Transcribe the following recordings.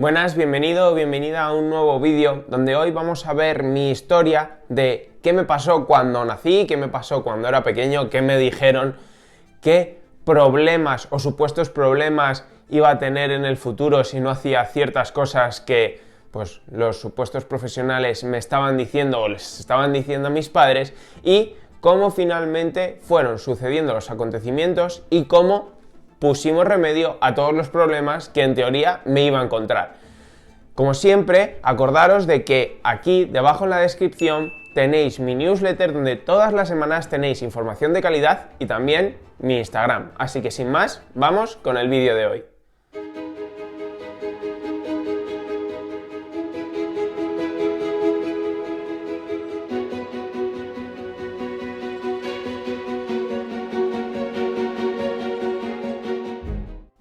Buenas, bienvenido o bienvenida a un nuevo vídeo donde hoy vamos a ver mi historia de qué me pasó cuando nací, qué me pasó cuando era pequeño, qué me dijeron, qué problemas o supuestos problemas iba a tener en el futuro si no hacía ciertas cosas que pues los supuestos profesionales me estaban diciendo o les estaban diciendo a mis padres, y cómo finalmente fueron sucediendo los acontecimientos y cómo pusimos remedio a todos los problemas que en teoría me iba a encontrar. Como siempre, acordaros de que aquí debajo en la descripción tenéis mi newsletter donde todas las semanas tenéis información de calidad y también mi Instagram. Así que sin más, vamos con el vídeo de hoy.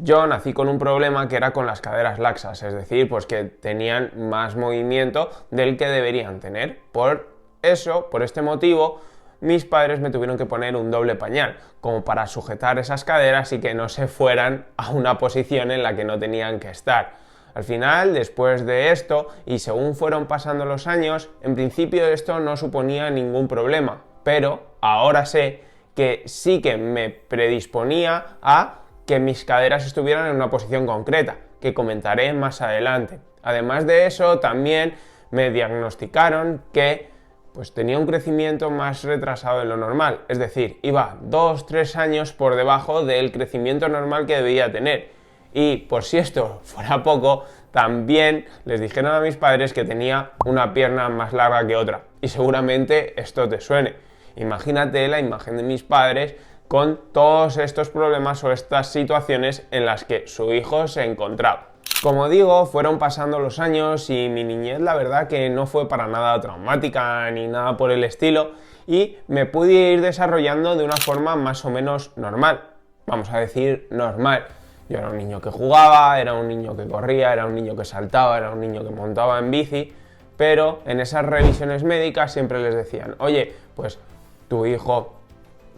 Yo nací con un problema que era con las caderas laxas, es decir, pues que tenían más movimiento del que deberían tener. Por eso, por este motivo, mis padres me tuvieron que poner un doble pañal, como para sujetar esas caderas y que no se fueran a una posición en la que no tenían que estar. Al final, después de esto, y según fueron pasando los años, en principio esto no suponía ningún problema, pero ahora sé que sí que me predisponía a que mis caderas estuvieran en una posición concreta, que comentaré más adelante. Además de eso, también me diagnosticaron que pues tenía un crecimiento más retrasado de lo normal, es decir, iba 2-3 años por debajo del crecimiento normal que debía tener. Y por si esto fuera poco, también les dijeron a mis padres que tenía una pierna más larga que otra. Y seguramente esto te suene. Imagínate la imagen de mis padres con todos estos problemas o estas situaciones en las que su hijo se encontraba. Como digo, fueron pasando los años y mi niñez la verdad que no fue para nada traumática ni nada por el estilo, y me pude ir desarrollando de una forma más o menos normal, vamos a decir normal. Yo era un niño que jugaba, era un niño que corría, era un niño que saltaba, era un niño que montaba en bici, pero en esas revisiones médicas siempre les decían: oye, pues tu hijo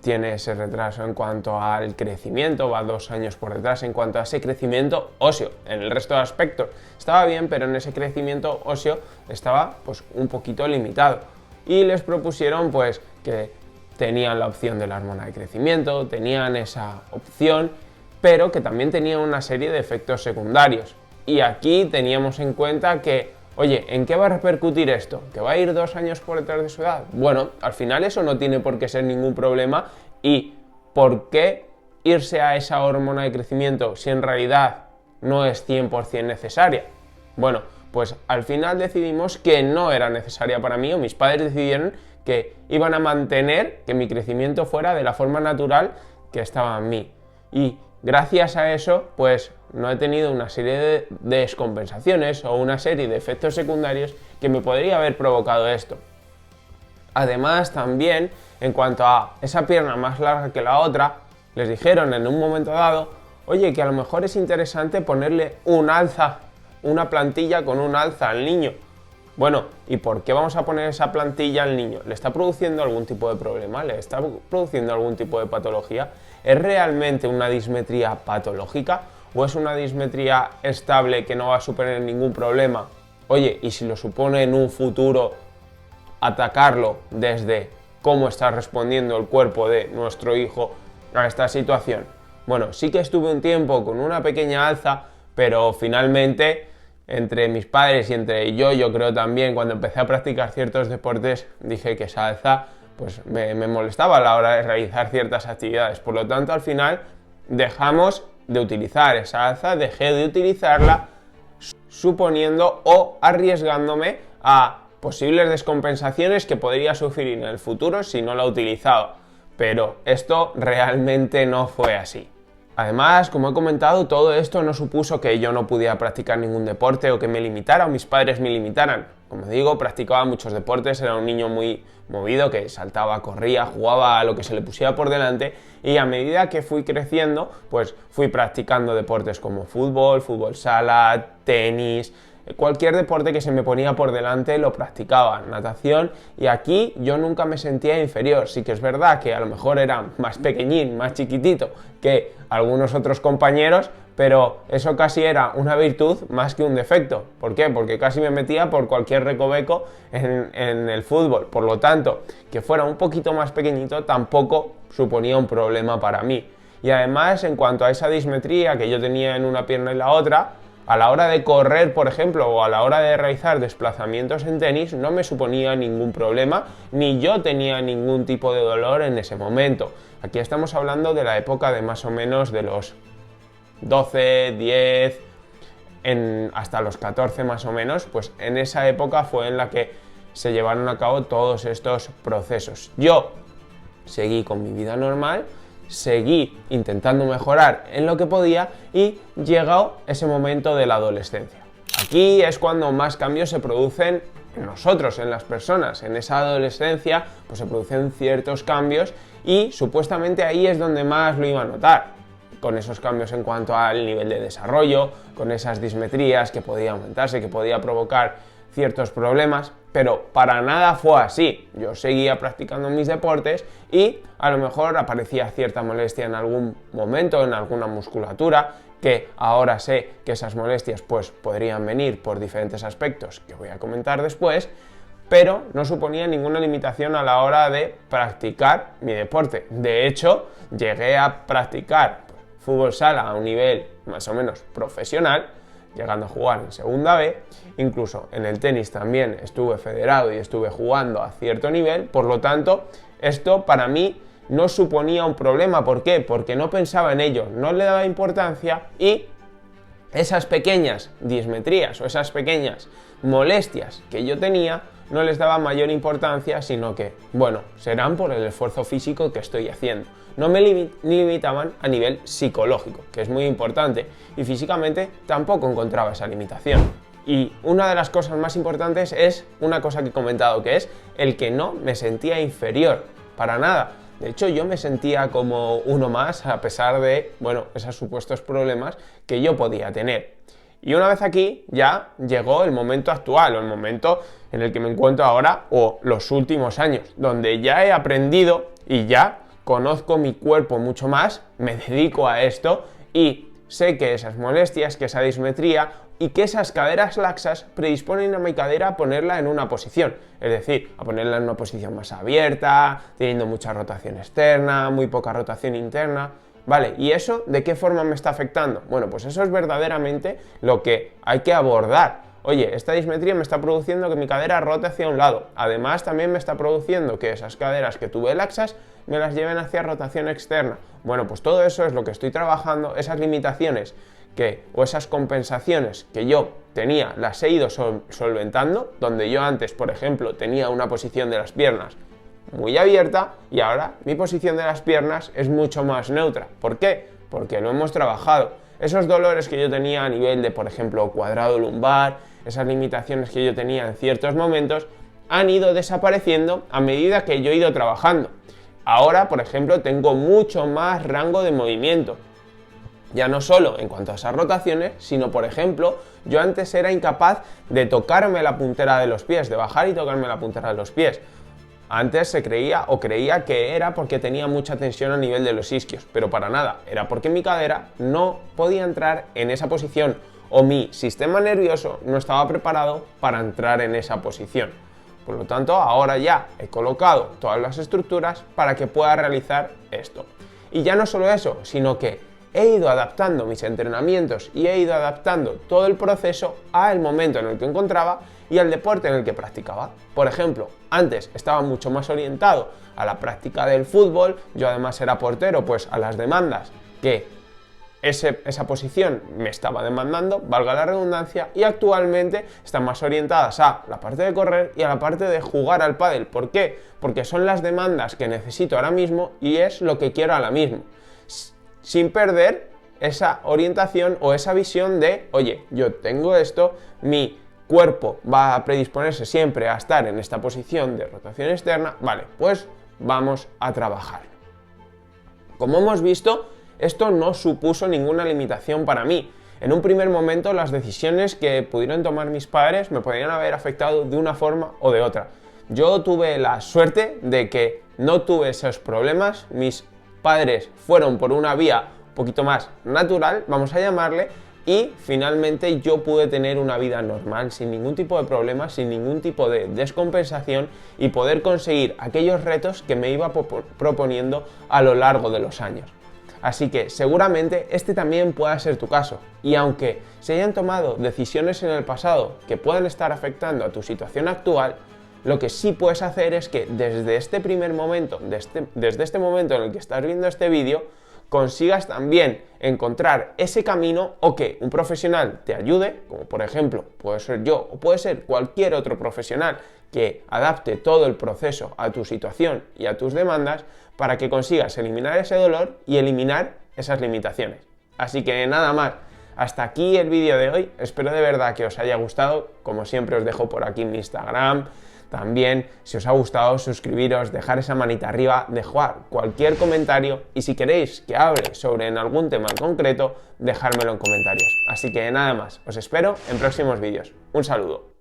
tiene ese retraso en cuanto al crecimiento, va 2 años por detrás en cuanto a ese crecimiento óseo. En el resto de aspectos estaba bien, pero en ese crecimiento óseo estaba pues un poquito limitado. Y les propusieron pues que tenían la opción de la hormona de crecimiento, tenían esa opción, pero que también tenían una serie de efectos secundarios. Y aquí teníamos en cuenta que, oye, ¿en qué va a repercutir esto? ¿Que va a ir 2 años por detrás de su edad? Bueno, al final eso no tiene por qué ser ningún problema. ¿Y por qué irse a esa hormona de crecimiento si en realidad no es 100% necesaria? Bueno, pues al final decidimos que no era necesaria para mí, o mis padres decidieron que iban a mantener que mi crecimiento fuera de la forma natural que estaba en mí. Y gracias a eso, pues no he tenido una serie de descompensaciones o una serie de efectos secundarios que me podría haber provocado esto. Además, también, en cuanto a esa pierna más larga que la otra, les dijeron en un momento dado: oye, que a lo mejor es interesante ponerle un alza, una plantilla con un alza al niño. Bueno, ¿y por qué vamos a poner esa plantilla al niño? ¿Le está produciendo algún tipo de problema? ¿Le está produciendo algún tipo de patología? ¿Es realmente una dismetría patológica o es una dismetría estable que no va a suponer ningún problema? Oye, ¿y si lo supone en un futuro, atacarlo desde cómo está respondiendo el cuerpo de nuestro hijo a esta situación? Bueno, sí que estuve un tiempo con una pequeña alza, pero finalmente entre mis padres y entre yo creo también, cuando empecé a practicar ciertos deportes, dije que esa alza pues me molestaba a la hora de realizar ciertas actividades. Por lo tanto, al final dejamos de utilizar esa alza, dejé de utilizarla, suponiendo o arriesgándome a posibles descompensaciones que podría sufrir en el futuro si no la utilizaba. Pero esto realmente no fue así. Además, como he comentado, todo esto no supuso que yo no pudiera practicar ningún deporte o que me limitara o mis padres me limitaran. Como digo, practicaba muchos deportes, era un niño muy movido que saltaba, corría, jugaba a lo que se le pusiera por delante, y a medida que fui creciendo, pues fui practicando deportes como fútbol, fútbol sala, tenis, cualquier deporte que se me ponía por delante lo practicaba, natación, y aquí yo nunca me sentía inferior. Sí que es verdad que a lo mejor era más pequeñín, más chiquitito que algunos otros compañeros, pero eso casi era una virtud más que un defecto. ¿Por qué? Porque casi me metía por cualquier recoveco en el fútbol. Por lo tanto, que fuera un poquito más pequeñito tampoco suponía un problema para mí. Y además, en cuanto a esa dismetría que yo tenía en una pierna y la otra, a la hora de correr, por ejemplo, o a la hora de realizar desplazamientos en tenis, no me suponía ningún problema, ni yo tenía ningún tipo de dolor en ese momento. Aquí estamos hablando de la época de más o menos de los 12, 10, hasta los 14 más o menos, pues en esa época fue en la que se llevaron a cabo todos estos procesos. Yo seguí con mi vida normal, seguí intentando mejorar en lo que podía y llegó ese momento de la adolescencia. Aquí es cuando más cambios se producen en nosotros, en las personas. En esa adolescencia pues se producen ciertos cambios y supuestamente ahí es donde más lo iba a notar, con esos cambios en cuanto al nivel de desarrollo, con esas dismetrías que podía aumentarse, que podía provocar ciertos problemas, pero para nada fue así. Yo seguía practicando mis deportes y a lo mejor aparecía cierta molestia en algún momento, en alguna musculatura, que ahora sé que esas molestias pues podrían venir por diferentes aspectos que voy a comentar después, pero no suponía ninguna limitación a la hora de practicar mi deporte. De hecho, llegué a practicar fútbol sala a un nivel más o menos profesional, llegando a jugar en segunda B, incluso en el tenis también estuve federado y estuve jugando a cierto nivel, por lo tanto, esto para mí no suponía un problema. ¿Por qué? Porque no pensaba en ello, no le daba importancia y esas pequeñas dismetrías o esas pequeñas molestias que yo tenía no les daba mayor importancia, sino que, bueno, serán por el esfuerzo físico que estoy haciendo. No me limitaban a nivel psicológico, que es muy importante, y físicamente tampoco encontraba esa limitación. Y una de las cosas más importantes es una cosa que he comentado, que es el que no me sentía inferior, para nada. De hecho, yo me sentía como uno más, a pesar de, bueno, esos supuestos problemas que yo podía tener. Y una vez aquí ya llegó el momento actual, o el momento en el que me encuentro ahora, o los últimos años, donde ya he aprendido y ya conozco mi cuerpo mucho más, me dedico a esto y sé que esas molestias, que esa dismetría y que esas caderas laxas predisponen a mi cadera a ponerla en una posición, es decir, a ponerla en una posición más abierta, teniendo mucha rotación externa, muy poca rotación interna. Vale, ¿y eso de qué forma me está afectando? Bueno, pues eso es verdaderamente lo que hay que abordar. Oye, esta dismetría me está produciendo que mi cadera rote hacia un lado. Además, también me está produciendo que esas caderas que tuve laxas me las lleven hacia rotación externa. Bueno, pues todo eso es lo que estoy trabajando, esas limitaciones o esas compensaciones que yo tenía, las he ido solventando, donde yo antes, por ejemplo, tenía una posición de las piernas muy abierta y ahora mi posición de las piernas es mucho más neutra. ¿Por qué? Porque lo hemos trabajado. Esos dolores que yo tenía a nivel de, por ejemplo, cuadrado lumbar, esas limitaciones que yo tenía en ciertos momentos, han ido desapareciendo a medida que yo he ido trabajando. Ahora, por ejemplo, tengo mucho más rango de movimiento. Ya no solo en cuanto a esas rotaciones, sino, por ejemplo, yo antes era incapaz de tocarme la puntera de los pies, de bajar y tocarme la puntera de los pies. Antes se creía que era porque tenía mucha tensión a nivel de los isquios, pero para nada, era porque mi cadera no podía entrar en esa posición o mi sistema nervioso no estaba preparado para entrar en esa posición. Por lo tanto, ahora ya he colocado todas las estructuras para que pueda realizar esto. Y ya no solo eso, sino que he ido adaptando mis entrenamientos y he ido adaptando todo el proceso al momento en el que encontraba y al deporte en el que practicaba. Por ejemplo, antes estaba mucho más orientado a la práctica del fútbol, yo además era portero, pues a las demandas que esa posición me estaba demandando, valga la redundancia, y actualmente están más orientadas a la parte de correr y a la parte de jugar al pádel. ¿Por qué? Porque son las demandas que necesito ahora mismo y es lo que quiero ahora mismo, sin perder esa orientación o esa visión de, oye, yo tengo esto, mi cuerpo va a predisponerse siempre a estar en esta posición de rotación externa, vale, pues vamos a trabajar. Como hemos visto, esto no supuso ninguna limitación para mí. En un primer momento, las decisiones que pudieron tomar mis padres me podrían haber afectado de una forma o de otra. Yo tuve la suerte de que no tuve esos problemas, mis padres fueron por una vía un poquito más natural, vamos a llamarle, y finalmente yo pude tener una vida normal, sin ningún tipo de problemas, sin ningún tipo de descompensación y poder conseguir aquellos retos que me iba proponiendo a lo largo de los años. Así que seguramente este también pueda ser tu caso, y aunque se hayan tomado decisiones en el pasado que puedan estar afectando a tu situación actual, lo que sí puedes hacer es que desde este primer momento, desde este momento en el que estás viendo este vídeo, consigas también encontrar ese camino o que un profesional te ayude, como por ejemplo puede ser yo o puede ser cualquier otro profesional que adapte todo el proceso a tu situación y a tus demandas para que consigas eliminar ese dolor y eliminar esas limitaciones. Así que nada más, hasta aquí el vídeo de hoy, espero de verdad que os haya gustado, como siempre os dejo por aquí mi Instagram. También, si os ha gustado, suscribiros, dejar esa manita arriba, dejar cualquier comentario y si queréis que hable sobre algún tema en concreto, dejármelo en comentarios. Así que nada más, os espero en próximos vídeos. Un saludo.